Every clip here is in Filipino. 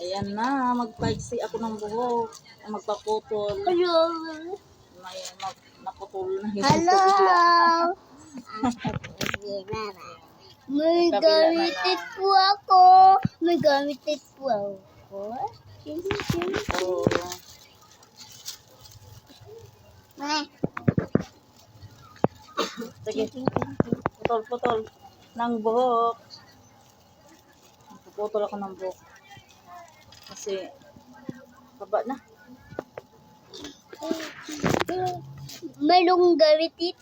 Ayan na, magpaiksi ako ng buhok. Magpaputol. May naputol na yung Hello! May gamitin po ako. May gamitin po ako. Oo. Sige, putol ng buhok. Puputol ako ng buhok. Kasi, baba na. Malong gamitin.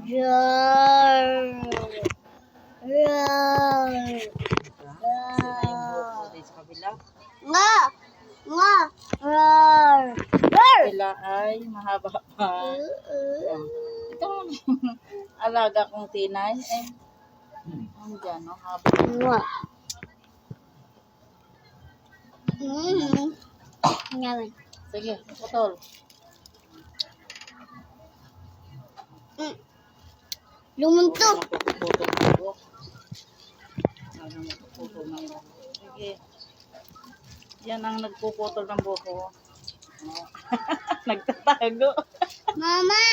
Yan. Rar. Sa kabila. Nga! Nga! Rar. Rar. Kabila ay mahaba pa. Itong alaga kong tinay. Andyan, no? Haba. Nga. Ngayon. Sige, putol. Lumunto. Putol ng buhok. Putol ng buhok. Sige. Yan ang nagpuputol ng buhok ko. Nagtatago. Mama!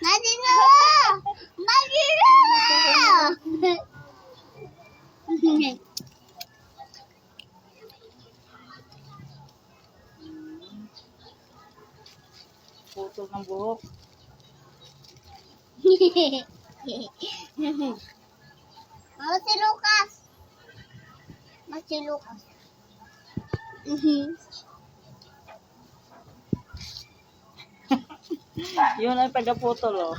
Nadino! Nadino! Putol ng buhok. Mama si Lucas. Mama si Lucas. Yun ang taga-putol, oh.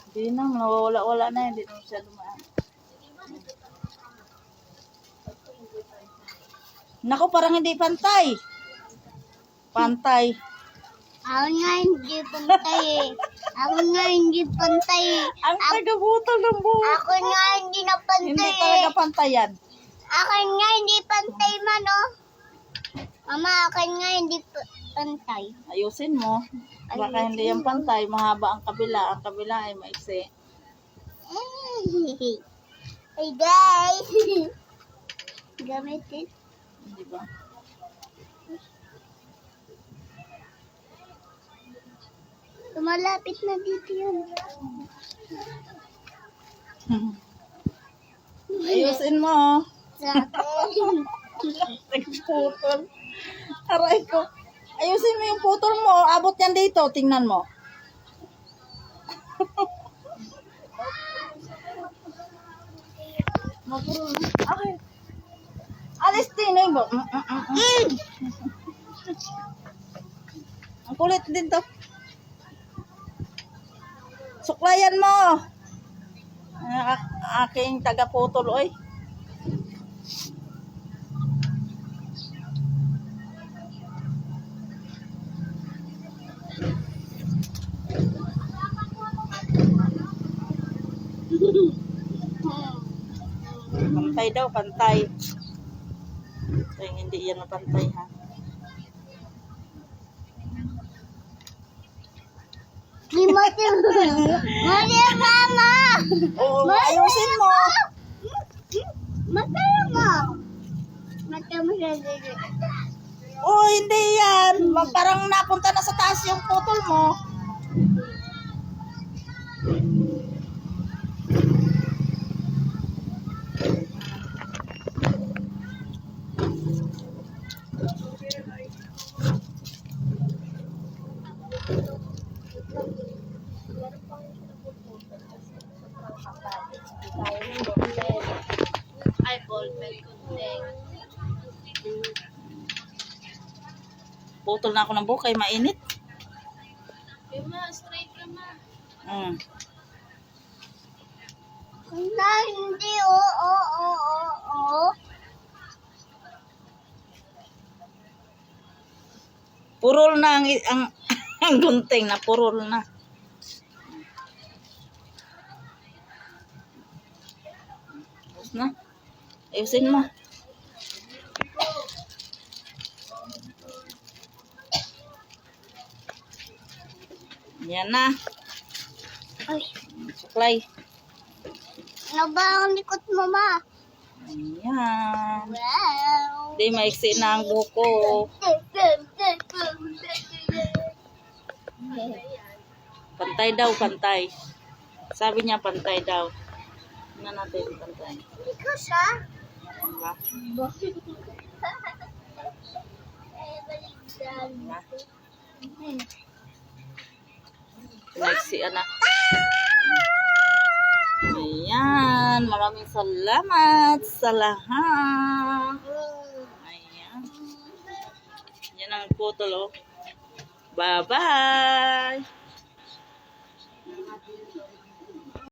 Hindi na, nawawala-wala na. Hindi na siya dumaan. Naku, parang hindi pantay. Pantay. Ako nga hindi pantay eh. Ako nga hindi pantay eh. Ang taga-putol ng buhok. Ako nga hindi na Hindi pantay eh. talaga pantay yan. Akin nga hindi pantay man oh. Mama, akin nga hindi pantay. Ayusin mo. Baka hindi yan pantay. Mahaba ang kabila. Ang kabila ay maiksi. Hey guys! Gamitin. Hindi ba? Tumalapit na dito yun. Ayusin mo. Sa akin. Nagputol. Aray ko. Ayusin mo yung putol mo. Abot yan dito. Tingnan mo. Mapuro na. Okay. Alis din eh. Ang kulit din to. Suklayan mo. Aking taga-putol, oy. Pantay daw, pantay. So, hindi yan mapantay, ha? Mati mama! Oo, ayusin mo. Mati mo! Mati mo siya dito. Oo, hindi yan. Parang napunta na sa taas yung putol mo. Ay, ballpen kunting. Putol na ako ng buhok kay mainit. Straight ka ma. Na, hindi, oo. Purol na ang gunting na purol na. Tapos na. Ayusin mo. Yan na. Ay, Suklay. ano ba ang likod mo, ma? Ayan. Wow. Di, maiksi na ang buko. Pantay daw, pantay. Sabi niya pantay daw. Tingnan natin, pantay. Ikaw siya? Diba? Diba? Maiksi na. Ayan. Maraming salamat sa lahat. Ayan. Yan ang photo, oh. Bye-bye.